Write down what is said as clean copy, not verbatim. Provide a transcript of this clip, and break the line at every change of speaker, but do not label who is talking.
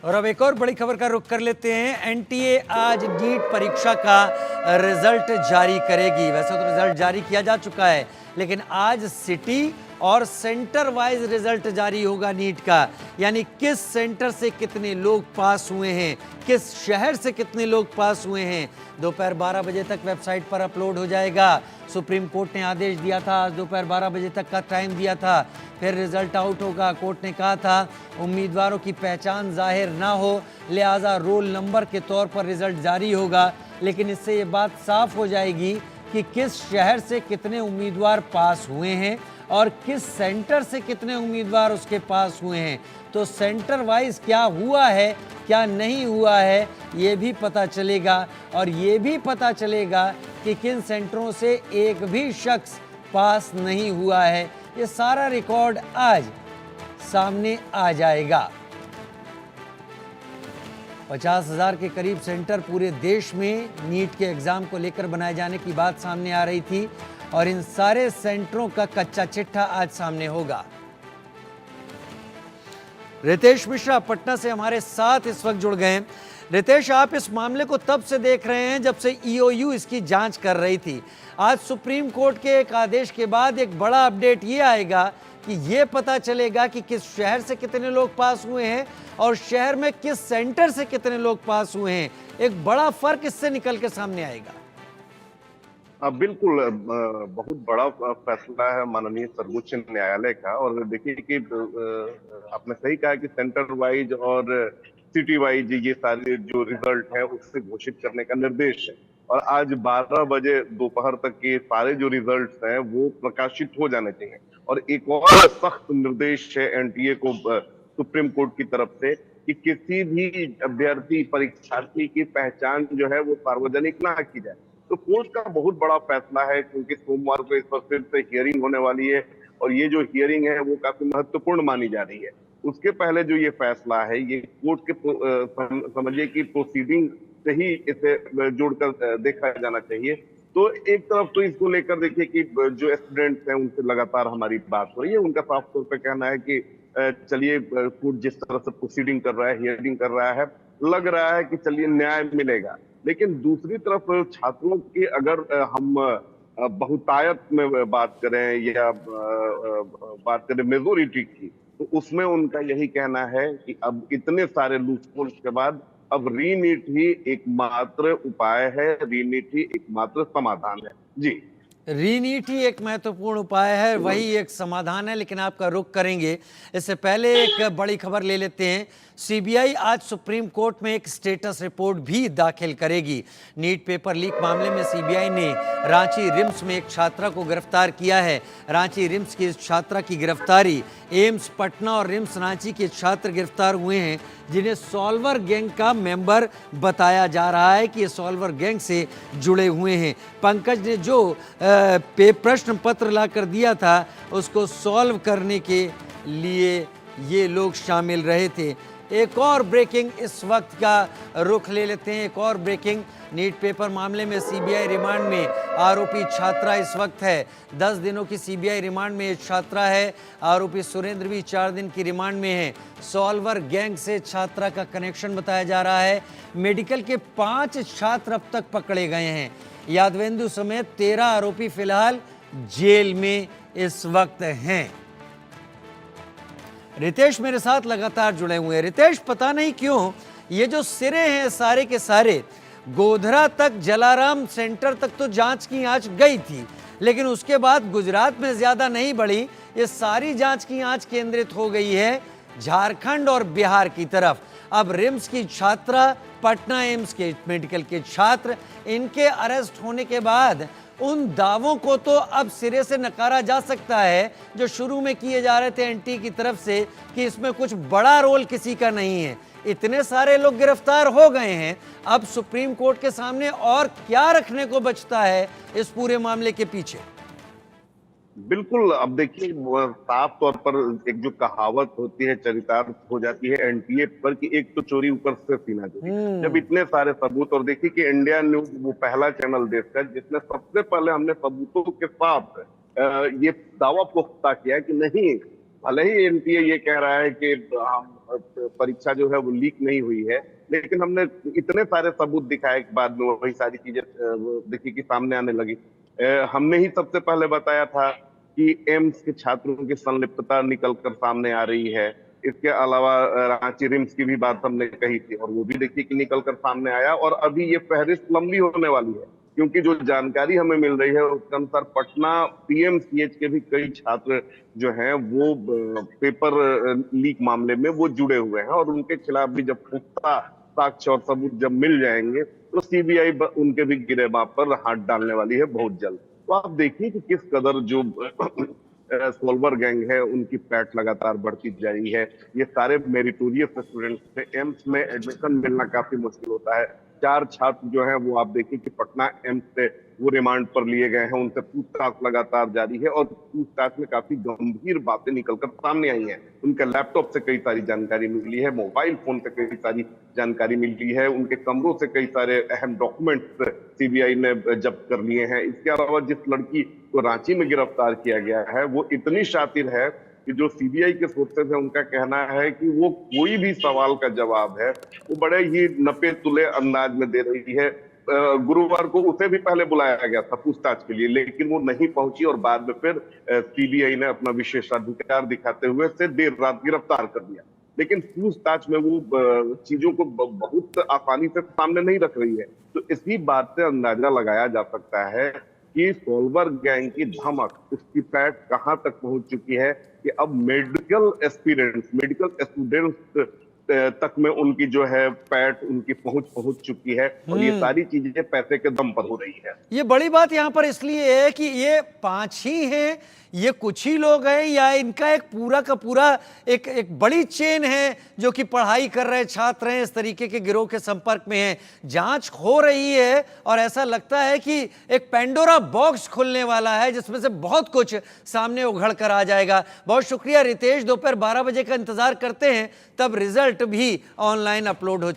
और अब एक और बड़ी खबर का रुख कर लेते हैं। एनटीए आज नीट परीक्षा का रिजल्ट जारी करेगी। वैसे तो रिजल्ट जारी किया जा चुका है, लेकिन आज सिटी और सेंटर वाइज रिजल्ट जारी होगा नीट का। यानी किस सेंटर से कितने लोग पास हुए हैं, किस शहर से कितने लोग पास हुए हैं, दोपहर 12 बजे तक वेबसाइट पर अपलोड हो जाएगा। सुप्रीम कोर्ट ने आदेश दिया था, आज दोपहर 12 बजे तक का टाइम दिया था, फिर रिजल्ट आउट होगा। कोर्ट ने कहा था उम्मीदवारों की पहचान जाहिर ना हो, लिहाजा रोल नंबर के तौर पर रिजल्ट जारी होगा। लेकिन इससे ये बात साफ हो जाएगी कि किस शहर से कितने उम्मीदवार पास हुए हैं और किस सेंटर से कितने उम्मीदवार उसके पास हुए हैं। तो सेंटर वाइज क्या हुआ है, क्या नहीं हुआ है, ये भी पता चलेगा। और ये भी पता चलेगा कि किन सेंटरों से एक भी शख्स पास नहीं हुआ है। ये सारा रिकॉर्ड आज सामने आ जाएगा। 50,000 के करीब सेंटर पूरे देश में नीट के एग्जाम को लेकर बनाए जाने की बात सामने आ रही थी, और इन सारे सेंटरों का कच्चा चिट्ठा आज सामने होगा। रितेश मिश्रा पटना से हमारे साथ इस वक्त जुड़ गए हैं। रितेश, आप इस मामले को तब से देख रहे हैं जब से ईओयू इसकी जांच कर रही थी। आज सुप्रीम कोर्ट के एक आदेश के बाद एक बड़ा अपडेट ये आएगा कि ये पता चलेगा कि किस शहर से कितने लोग पास हुए हैं और शहर में किस सेंटर से कितने लोग पास हुए हैं। एक बड़ा फर्क इससे निकल के सामने आएगा।
बिल्कुल, बहुत बड़ा फैसला है माननीय सर्वोच्च न्यायालय का। और देखिए कि आपने सही कहा कि सेंटर वाइज और सिटी वाइज ये सारे जो रिजल्ट है उससे घोषित करने का निर्देश है, और आज 12 बजे दोपहर तक के सारे जो रिजल्ट्स हैं वो प्रकाशित हो जाने चाहिए। और एक और सख्त निर्देश है एनटीए को सुप्रीम कोर्ट की तरफ से कि किसी भी अभ्यर्थी परीक्षार्थी की पहचान जो है वो सार्वजनिक ना की जाए। तो कोर्ट का बहुत बड़ा फैसला है, क्योंकि सोमवार को इस पर फिर से हियरिंग होने वाली है, और ये जो हियरिंग है वो काफी महत्वपूर्ण मानी जा रही है। उसके पहले जो ये फैसला है ये कोर्ट के समझिए कि प्रोसीडिंग से ही इसे जोड़कर देखा जाना चाहिए। तो एक तरफ तो इसको लेकर देखिए कि जो स्टूडेंट्स हैं उनसे लगातार हमारी बात हो रही है, उनका साफ तौर पर कहना है कि चलिए कोर्ट जिस तरह से प्रोसीडिंग कर रहा है, हियरिंग कर रहा है, लग रहा है कि चलिए न्याय मिलेगा। लेकिन दूसरी तरफ छात्रों की अगर हम बहुतायत में बात करें या बात करें मेजोरिटी की, तो उसमें उनका यही कहना है कि अब इतने सारे लूपहोल्स के बाद अब रीनीट ही एकमात्र उपाय है, रीनीट ही एकमात्र समाधान है। जी,
रीनीट ही एक महत्वपूर्ण उपाय है, वही एक समाधान है। लेकिन आपका रुख करेंगे इससे पहले एक बड़ी खबर ले लेते हैं। सीबीआई आज सुप्रीम कोर्ट में एक स्टेटस रिपोर्ट भी दाखिल करेगी। नीट पेपर लीक मामले में सीबीआई ने रांची रिम्स में एक छात्रा को गिरफ्तार किया है। रांची रिम्स की इस छात्रा की गिरफ्तारी, एम्स पटना और रिम्स रांची के छात्र गिरफ्तार हुए हैं जिन्हें सॉल्वर गैंग का मेंबर बताया जा रहा है कि ये सॉल्वर गैंग से जुड़े हुए हैं। पंकज ने जो प्रश्न पत्र ला कर दिया था उसको सॉल्व करने के लिए ये लोग शामिल रहे थे। एक और ब्रेकिंग इस वक्त का रुख ले लेते हैं। एक और ब्रेकिंग, नीट पेपर मामले में सीबीआई रिमांड में आरोपी छात्रा इस वक्त है। 10 दिनों की सीबीआई रिमांड में छात्रा है। आरोपी सुरेंद्र भी 4 दिन की रिमांड में है। सॉल्वर गैंग से छात्रा का कनेक्शन बताया जा रहा है। मेडिकल के 5 छात्र अब तक पकड़े गए हैं। यादवेंदु समेत 13 आरोपी फिलहाल जेल में इस वक्त हैं। रितेश मेरे साथ लगातार जुड़े हुए हैं। रितेश, पता नहीं क्यों ये जो सिरे हैं सारे के सारे, गोधरा तक, जलाराम सेंटर तक तो जांच की आंच गई थी, लेकिन उसके बाद गुजरात में ज्यादा नहीं बढ़ी। ये सारी जांच की आंच केंद्रित हो गई है झारखंड और बिहार की तरफ। अब रिम्स की छात्रा, पटना एम्स के मेडिकल के छात्र, इनके अरेस्ट होने के बाद उन दावों को तो अब सिरे से नकारा जा सकता है जो शुरू में किए जा रहे थे एनटी की तरफ से कि इसमें कुछ बड़ा रोल किसी का नहीं है। इतने सारे लोग गिरफ्तार हो गए हैं, अब सुप्रीम कोर्ट के सामने और क्या रखने को बचता है इस पूरे मामले के पीछे?
बिल्कुल। अब देखिए साफ तौर पर एक जो कहावत होती है चरितार्थ हो जाती है एनटीए पर कि एक तो चोरी ऊपर से सीना चोरी। जब इतने सारे सबूत, और देखिए कि इंडिया न्यूज वो पहला चैनल देश का जिसने सबसे पहले हमने सबूतों के साथ ये दावा पुख्ता किया कि नहीं, भले ही एनटीए ये कह रहा है कि हम परीक्षा जो है वो लीक नहीं हुई है, लेकिन हमने इतने सारे सबूत दिखाए कि बाद में वही सारी चीजें वो देखिए कि सामने आने लगी। हमने ही सबसे पहले बताया था कि एम्स के छात्रों की संलिप्तता निकल कर सामने आ रही है। इसके अलावा रांची रिम्स की भी बात हमने कही थी और वो भी देखिए कि निकल कर सामने आया, और अभी ये फहरिस्त लंबी होने वाली है, क्योंकि जो जानकारी हमें मिल रही है उसके अनुसार पटना पीएमसीएच के भी कई छात्र जो हैं वो पेपर लीक मामले में वो जुड़े हुए हैं, और उनके खिलाफ भी जब पुख्ता साक्ष्य और सबूत जब मिल जाएंगे तो सीबीआई उनके भी गिरेबान पर हाथ डालने वाली है बहुत जल्द। तो आप देखिए कि किस कदर जो सोलवर गैंग है उनकी पैठ लगातार बढ़ती जा रही है। ये सारे मेरिटोरियस स्टूडेंट्स थे, एम्स में एडमिशन मिलना काफी मुश्किल होता है। 4 छात्र जो हैं वो आप देखिए कि पटना एम्स से वो रिमांड पर लिए गए हैं, उनसे पूछताछ लगातार जारी है और पूछताछ में काफी गंभीर बातें निकलकर सामने आई हैं। उनके लैपटॉप से कई सारी जानकारी मिली है, मोबाइल फोन से कई सारी जानकारी मिली है, उनके कमरों से कई सारे अहम डॉक्यूमेंट्स सीबीआई ने जब्त कर लिए हैं। इसके अलावा जिस लड़की को रांची में गिरफ्तार किया गया है वो इतनी शातिर है कि जो सीबीआई के सोर्सेज है उनका कहना है कि वो कोई भी सवाल का जवाब है वो बड़े ही नपे तुले अंदाज में दे रही है। गुरुवार को उसे भी पहले बुलाया गया था पूछताछ के लिए, लेकिन वो नहीं पहुंची और बाद में फिर सीबीआई ने अपना विशेषाधिकार दिखाते हुए से देर रात गिरफ्तार कर दिया। लेकिन पूछताछ में वो चीजों को बहुत आसानी से सामने नहीं रख रही है। तो इसी बात से अंदाजा लगाया जा सकता है कि सोलवर गैंग की धमक, उसकी पैठ कहां तक पहुंच चुकी है कि अब मेडिकल एस्पिरेंट्स, मेडिकल स्टूडेंट्स तक में उनकी जो है पैठ, उनकी पहुंच चुकी है, और ये सारी चीजें पैसे के दम पर हो रही है।
ये बड़ी बात यहाँ पर इसलिए है कि ये 5 ही हैं, ये कुछ ही लोग हैं, या इनका एक पूरा का पूरा एक बड़ी चेन है जो कि पढ़ाई कर रहे छात्र हैं, इस तरीके के गिरोह के संपर्क में हैं। जांच हो रही है और ऐसा लगता है कि एक पेंडोरा बॉक्स खुलने वाला है जिसमें से बहुत कुछ सामने उघड़ कर आ जाएगा। बहुत शुक्रिया रितेश, दोपहर 12 बजे का इंतजार करते हैं, तब रिजल्ट भी ऑनलाइन अपलोड हो